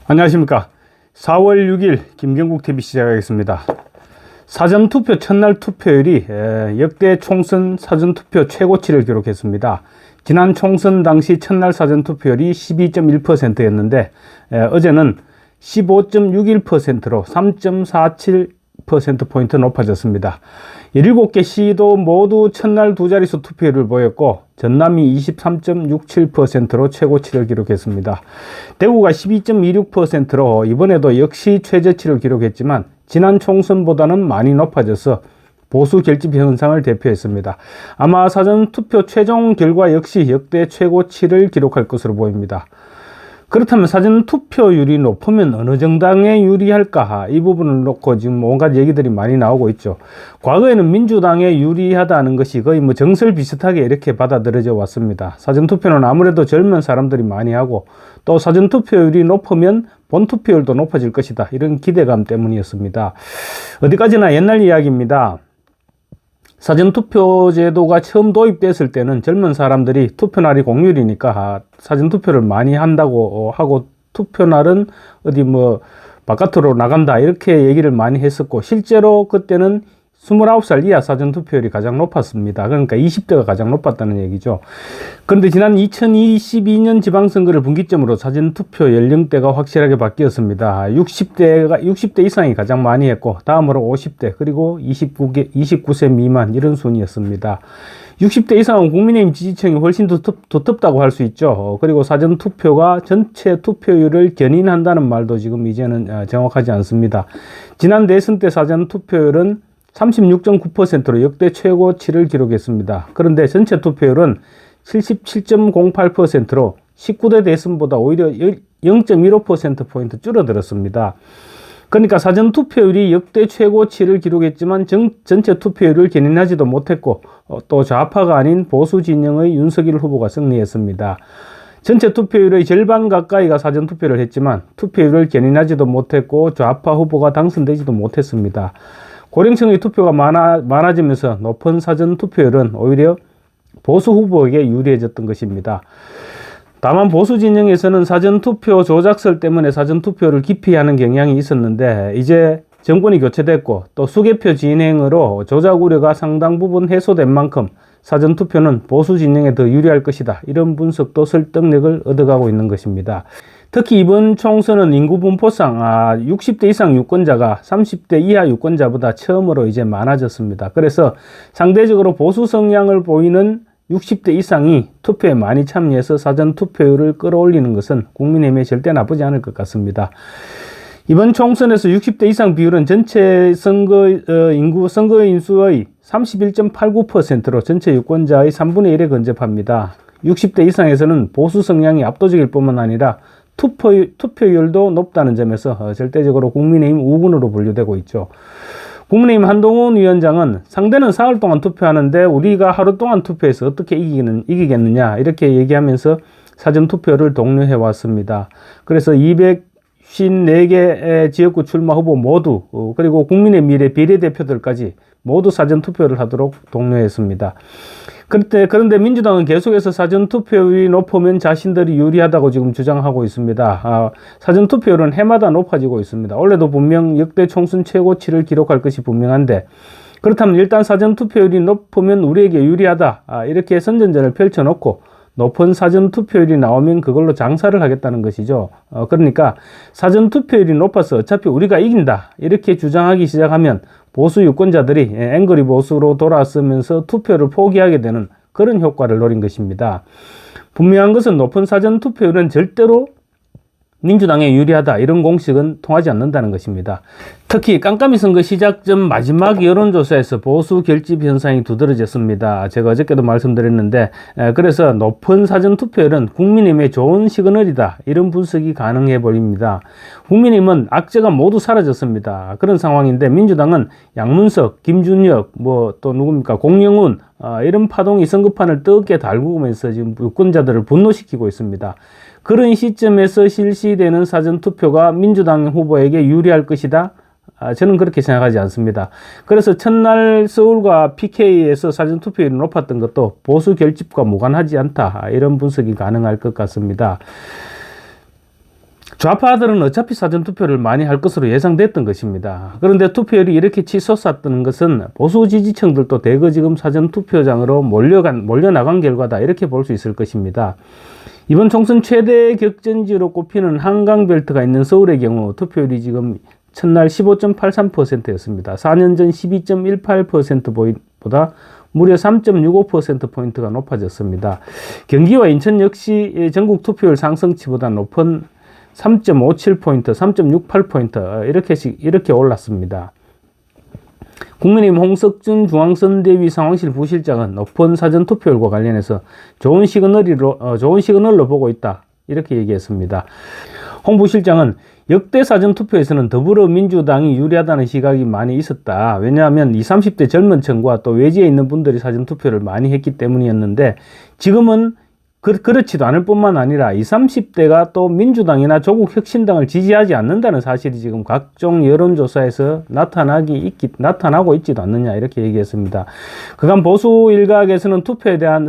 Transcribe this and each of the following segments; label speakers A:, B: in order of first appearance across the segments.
A: 안녕하십니까. 4월 6일 김경국 TV 시작하겠습니다. 사전투표 첫날 투표율이 역대 총선 사전투표 최고치를 기록했습니다. 지난 총선 당시 첫날 사전투표율이 12.1%였는데 어제는 15.61%로 3.47%포인트 높아졌습니다. 17개 시도 모두 첫날 두 자릿수 투표율을 보였고 전남이 23.67%로 최고치를 기록했습니다. 대구가 12.26%로 이번에도 역시 최저치를 기록했지만 지난 총선보다는 많이 높아져서 보수 결집 현상을 대표했습니다. 아마 사전투표 최종 결과 역시 역대 최고치를 기록할 것으로 보입니다. 그렇다면 사전투표율이 높으면 어느 정당에 유리할까? 이 부분을 놓고 지금 온갖 얘기들이 많이 나오고 있죠. 과거에는 민주당에 유리하다는 것이 거의 정설 비슷하게 이렇게 받아들여져 왔습니다. 사전투표는 아무래도 젊은 사람들이 많이 하고 또 사전투표율이 높으면 본투표율도 높아질 것이다. 이런 기대감 때문이었습니다. 어디까지나 옛날 이야기입니다. 사전투표 제도가 처음 도입됐을 때는 젊은 사람들이 투표날이 공휴일이니까 사전투표를 많이 한다고 하고 투표날은 어디 바깥으로 나간다 이렇게 얘기를 많이 했었고 실제로 그때는 29살 이하 사전투표율이 가장 높았습니다. 그러니까 20대가 가장 높았다는 얘기죠. 그런데 지난 2022년 지방선거를 분기점으로 사전투표 연령대가 확실하게 바뀌었습니다. 60대 이상이 가장 많이 했고 다음으로 50대 그리고 29세 미만 이런 순이었습니다. 60대 이상은 국민의힘 지지층이 훨씬 더 두텁다고 할 수 있죠. 그리고 사전투표가 전체 투표율을 견인한다는 말도 지금 이제는 정확하지 않습니다. 지난 대선 때 사전투표율은 36.9%로 역대 최고치를 기록했습니다. 그런데 전체 투표율은 77.08%로 19대 대선보다 오히려 0.15%포인트 줄어들었습니다. 그러니까 사전투표율이 역대 최고치를 기록했지만 전체 투표율을 견인하지도 못했고 또 좌파가 아닌 보수 진영의 윤석열 후보가 승리했습니다. 전체 투표율의 절반 가까이가 사전투표를 했지만 투표율을 견인하지도 못했고 좌파 후보가 당선되지도 못했습니다. 고령층의 투표가 많아지면서 높은 사전투표율은 오히려 보수 후보에게 유리해졌던 것입니다. 다만 보수 진영에서는 사전투표 조작설 때문에 사전투표를 기피하는 경향이 있었는데 이제 정권이 교체됐고 또 수개표 진행으로 조작 우려가 상당 부분 해소된 만큼 사전투표는 보수 진영에 더 유리할 것이다. 이런 분석도 설득력을 얻어가고 있는 것입니다. 특히 이번 총선은 인구 분포상 60대 이상 유권자가 30대 이하 유권자보다 처음으로 이제 많아졌습니다. 그래서 상대적으로 보수 성향을 보이는 60대 이상이 투표에 많이 참여해서 사전투표율을 끌어올리는 것은 국민의힘에 절대 나쁘지 않을 것 같습니다. 이번 총선에서 60대 이상 비율은 전체 선거 인수의 31.89%로 전체 유권자의 3분의 1에 근접합니다. 60대 이상에서는 보수 성향이 압도적일 뿐만 아니라 투표율도 높다는 점에서 절대적으로 국민의힘 우군으로 분류되고 있죠. 국민의힘 한동훈 위원장은 상대는 사흘 동안 투표하는데 우리가 하루 동안 투표해서 어떻게 이기겠느냐 이렇게 얘기하면서 사전투표를 독려해 왔습니다. 그래서 254개 지역구 출마 후보 모두 그리고 국민의 미래 비례대표들까지 모두 사전투표를 하도록 독려했습니다. 그런데 민주당은 계속해서 사전투표율이 높으면 자신들이 유리하다고 지금 주장하고 있습니다. 사전투표율은 해마다 높아지고 있습니다. 올해도 분명 역대 총선 최고치를 기록할 것이 분명한데 그렇다면 일단 사전투표율이 높으면 우리에게 유리하다 이렇게 선전전을 펼쳐놓고 높은 사전투표율이 나오면 그걸로 장사를 하겠다는 것이죠. 그러니까 사전투표율이 높아서 어차피 우리가 이긴다 이렇게 주장하기 시작하면 보수 유권자들이 앵그리 보수로 돌아서면서 투표를 포기하게 되는 그런 효과를 노린 것입니다. 분명한 것은 높은 사전투표율은 절대로 민주당에 유리하다 이런 공식은 통하지 않는다는 것입니다. 특히 깜깜이 선거 시작 전 마지막 여론조사에서 보수 결집 현상이 두드러졌습니다. 제가 어저께도 말씀드렸는데 그래서 높은 사전투표율은 국민의힘의 좋은 시그널이다 이런 분석이 가능해 보입니다. 국민의힘은 악재가 모두 사라졌습니다. 그런 상황인데 민주당은 양문석, 김준혁 또 누굽니까 공영훈 이런 파동이 선거판을 뜨겁게 달구면서 지금 유권자들을 분노시키고 있습니다. 그런 시점에서 실시되는 사전투표가 민주당 후보에게 유리할 것이다? 저는 그렇게 생각하지 않습니다. 그래서 첫날 서울과 PK에서 사전투표율이 높았던 것도 보수 결집과 무관하지 않다. 이런 분석이 가능할 것 같습니다. 좌파들은 어차피 사전투표를 많이 할 것으로 예상됐던 것입니다. 그런데 투표율이 이렇게 치솟았던 것은 보수 지지층들도 대거 지금 사전투표장으로 몰려나간 결과다, 이렇게 볼 수 있을 것입니다. 이번 총선 최대 격전지로 꼽히는 한강벨트가 있는 서울의 경우 투표율이 지금 첫날 15.83%였습니다. 4년 전 12.18%보다 무려 3.65%포인트가 높아졌습니다. 경기와 인천 역시 전국 투표율 상승치보다 높은 3.57포인트, 3.68포인트 이렇게 올랐습니다. 국민의힘 홍석준 중앙선대위 상황실 부실장은 높은 사전투표율과 관련해서 좋은 시그널로 보고 있다, 이렇게 얘기했습니다. 홍 부실장은 역대 사전투표에서는 더불어민주당이 유리하다는 시각이 많이 있었다. 왜냐하면 20, 30대 젊은 층과 또 외지에 있는 분들이 사전투표를 많이 했기 때문이었는데, 지금은 그렇지도 않을 뿐만 아니라 20, 30대가 또 민주당이나 조국혁신당을 지지하지 않는다는 사실이 지금 각종 여론조사에서 나타나고 있지도 않느냐, 이렇게 얘기했습니다. 그간 보수 일각에서는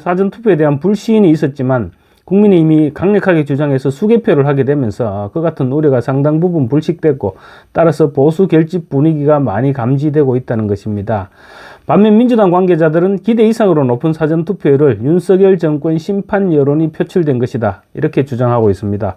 A: 사전투표에 대한 불신이 있었지만 국민의힘이 강력하게 주장해서 수개표를 하게 되면서 그 같은 우려가 상당 부분 불식됐고, 따라서 보수 결집 분위기가 많이 감지되고 있다는 것입니다. 반면 민주당 관계자들은 기대 이상으로 높은 사전투표율을 윤석열 정권 심판 여론이 표출된 것이다, 이렇게 주장하고 있습니다.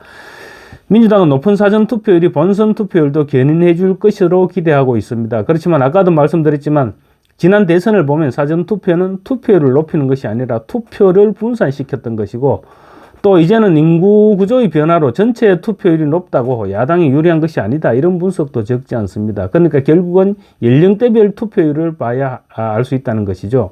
A: 민주당은 높은 사전투표율이 본선 투표율도 견인해 줄 것으로 기대하고 있습니다. 그렇지만 아까도 말씀드렸지만 지난 대선을 보면 사전투표는 투표율을 높이는 것이 아니라 투표를 분산시켰던 것이고, 또 이제는 인구 구조의 변화로 전체 투표율이 높다고 야당이 유리한 것이 아니다, 이런 분석도 적지 않습니다. 그러니까 결국은 연령대별 투표율을 봐야 알 수 있다는 것이죠.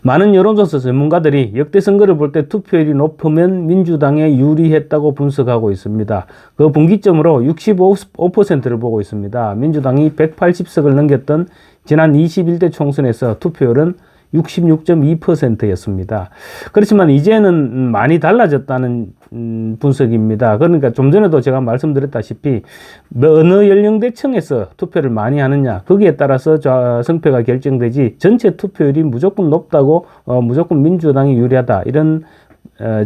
A: 많은 여론조사 전문가들이 역대 선거를 볼 때 투표율이 높으면 민주당에 유리했다고 분석하고 있습니다. 그 분기점으로 65%를 보고 있습니다. 민주당이 180석을 넘겼던 지난 21대 총선에서 투표율은 66.2%였습니다. 그렇지만 이제는 많이 달라졌다는 분석입니다. 그러니까 좀 전에도 제가 말씀드렸다시피 어느 연령대층에서 투표를 많이 하느냐, 거기에 따라서 승패가 결정되지, 전체 투표율이 무조건 높다고 무조건 민주당이 유리하다, 이런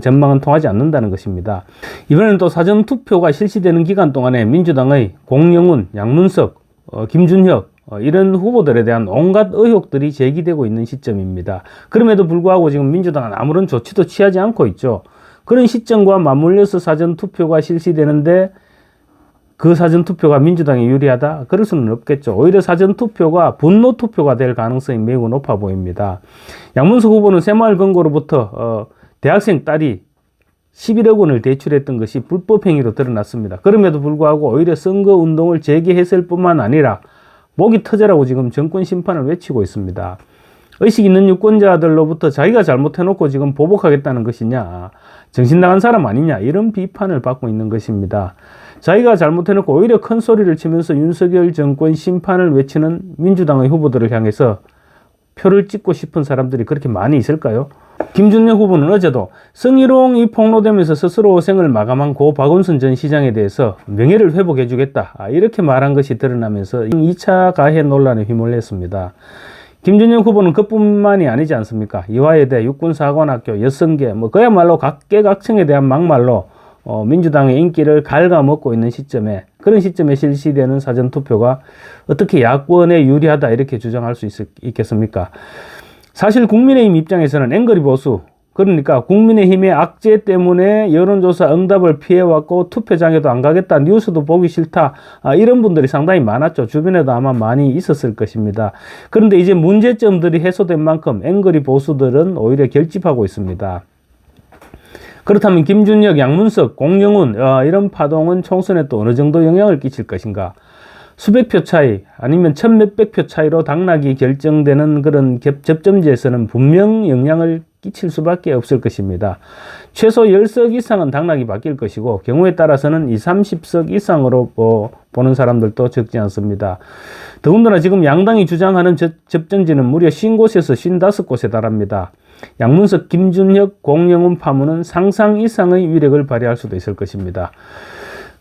A: 전망은 통하지 않는다는 것입니다. 이번에는 또 사전투표가 실시되는 기간 동안에 민주당의 공영훈, 양문석, 김준혁 이런 후보들에 대한 온갖 의혹들이 제기되고 있는 시점입니다. 그럼에도 불구하고 지금 민주당은 아무런 조치도 취하지 않고 있죠. 그런 시점과 맞물려서 사전투표가 실시되는데 그 사전투표가 민주당에 유리하다? 그럴 수는 없겠죠. 오히려 사전투표가 분노투표가 될 가능성이 매우 높아 보입니다. 양문석 후보는 새마을금고로부터 대학생 딸이 11억 원을 대출했던 것이 불법 행위로 드러났습니다. 그럼에도 불구하고 오히려 선거운동을 재개했을 뿐만 아니라 목이 터져라고 지금 정권 심판을 외치고 있습니다. 의식 있는 유권자들로부터 자기가 잘못해놓고 지금 보복하겠다는 것이냐, 정신 나간 사람 아니냐, 이런 비판을 받고 있는 것입니다. 자기가 잘못해놓고 오히려 큰 소리를 치면서 윤석열 정권 심판을 외치는 민주당의 후보들을 향해서 표를 찍고 싶은 사람들이 그렇게 많이 있을까요? 김준영 후보는 어제도 성희롱이 폭로되면서 스스로 생을 마감한 고 박원순 전 시장에 대해서 명예를 회복해 주겠다, 이렇게 말한 것이 드러나면서 2차 가해 논란에 휘몰렸습니다. 김준영 후보는 그뿐만이 아니지 않습니까? 이화여대, 육군사관학교, 여성계, 그야말로 각계각층에 대한 막말로 민주당의 인기를 갉아먹고 있는 그런 시점에 실시되는 사전투표가 어떻게 야권에 유리하다, 이렇게 주장할 수 있겠습니까? 사실 국민의힘 입장에서는 앵그리 보수, 그러니까 국민의힘의 악재 때문에 여론조사 응답을 피해왔고 투표장에도 안 가겠다, 뉴스도 보기 싫다, 이런 분들이 상당히 많았죠. 주변에도 아마 많이 있었을 것입니다. 그런데 이제 문제점들이 해소된 만큼 앵그리 보수들은 오히려 결집하고 있습니다. 그렇다면 김준혁, 양문석, 공영훈 이런 파동은 총선에 또 어느 정도 영향을 끼칠 것인가? 수백 표 차이 아니면 천 몇백 표 차이로 당락이 결정되는 그런 접점지에서는 분명 영향을 끼칠 수밖에 없을 것입니다. 최소 10석 이상은 당락이 바뀔 것이고 경우에 따라서는 20, 30석 이상으로 보는 사람들도 적지 않습니다. 더군다나 지금 양당이 주장하는 접점지는 무려 50곳에서 55곳에 달합니다. 양문석, 김준혁, 공영훈 파문은 상상 이상의 위력을 발휘할 수도 있을 것입니다.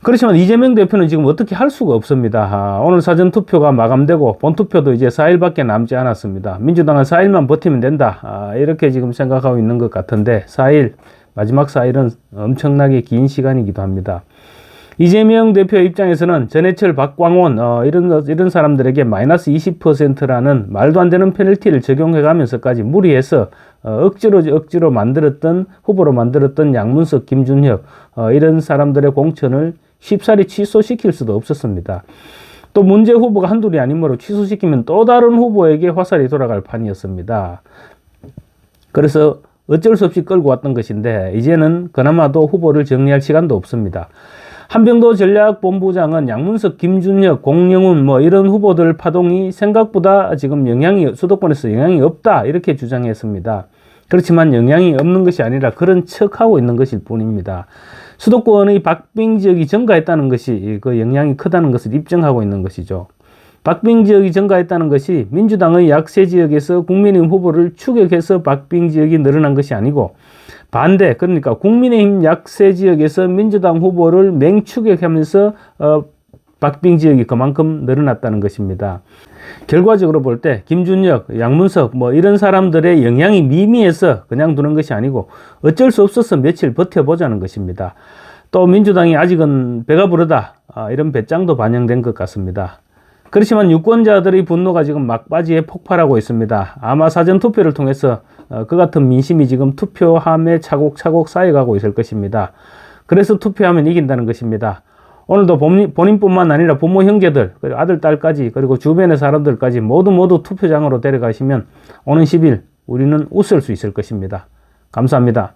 A: 그렇지만 이재명 대표는 지금 어떻게 할 수가 없습니다. 오늘 사전투표가 마감되고 본투표도 이제 4일밖에 남지 않았습니다. 민주당은 4일만 버티면 된다, 이렇게 지금 생각하고 있는 것 같은데 4일, 마지막 4일은 엄청나게 긴 시간이기도 합니다. 이재명 대표 입장에서는 전해철, 박광원 이런 사람들에게 마이너스 20%라는 말도 안 되는 페널티를 적용해가면서까지 무리해서 억지로 만들었던 후보로 만들었던 양문석, 김준혁 이런 사람들의 공천을 쉽사리 취소시킬 수도 없었습니다. 또 문제 후보가 한둘이 아니므로 취소시키면 또 다른 후보에게 화살이 돌아갈 판이었습니다. 그래서 어쩔 수 없이 끌고 왔던 것인데 이제는 그나마도 후보를 정리할 시간도 없습니다. 한병도 전략본부장은 양문석, 김준혁, 공영훈 이런 후보들 파동이 생각보다 지금 수도권에서 영향이 없다 이렇게 주장했습니다. 그렇지만 영향이 없는 것이 아니라 그런 척하고 있는 것일 뿐입니다. 수도권의 박빙 지역이 증가했다는 것이 그 영향이 크다는 것을 입증하고 있는 것이죠. 박빙 지역이 증가했다는 것이 민주당의 약세 지역에서 국민의힘 후보를 추격해서 박빙 지역이 늘어난 것이 아니고 반대, 그러니까 국민의힘 약세 지역에서 민주당 후보를 맹추격하면서 박빙 지역이 그만큼 늘어났다는 것입니다. 결과적으로 볼 때 김준혁, 양문석 이런 사람들의 영향이 미미해서 그냥 두는 것이 아니고 어쩔 수 없어서 며칠 버텨보자는 것입니다. 또 민주당이 아직은 배가 부르다 이런 배짱도 반영된 것 같습니다. 그렇지만 유권자들의 분노가 지금 막바지에 폭발하고 있습니다. 아마 사전투표를 통해서 그 같은 민심이 지금 투표함에 차곡차곡 쌓여가고 있을 것입니다. 그래서 투표하면 이긴다는 것입니다. 오늘도 본인뿐만 아니라 부모, 형제들, 그리고 아들, 딸까지 그리고 주변의 사람들까지 모두 투표장으로 데려가시면 오는 10일 우리는 웃을 수 있을 것입니다. 감사합니다.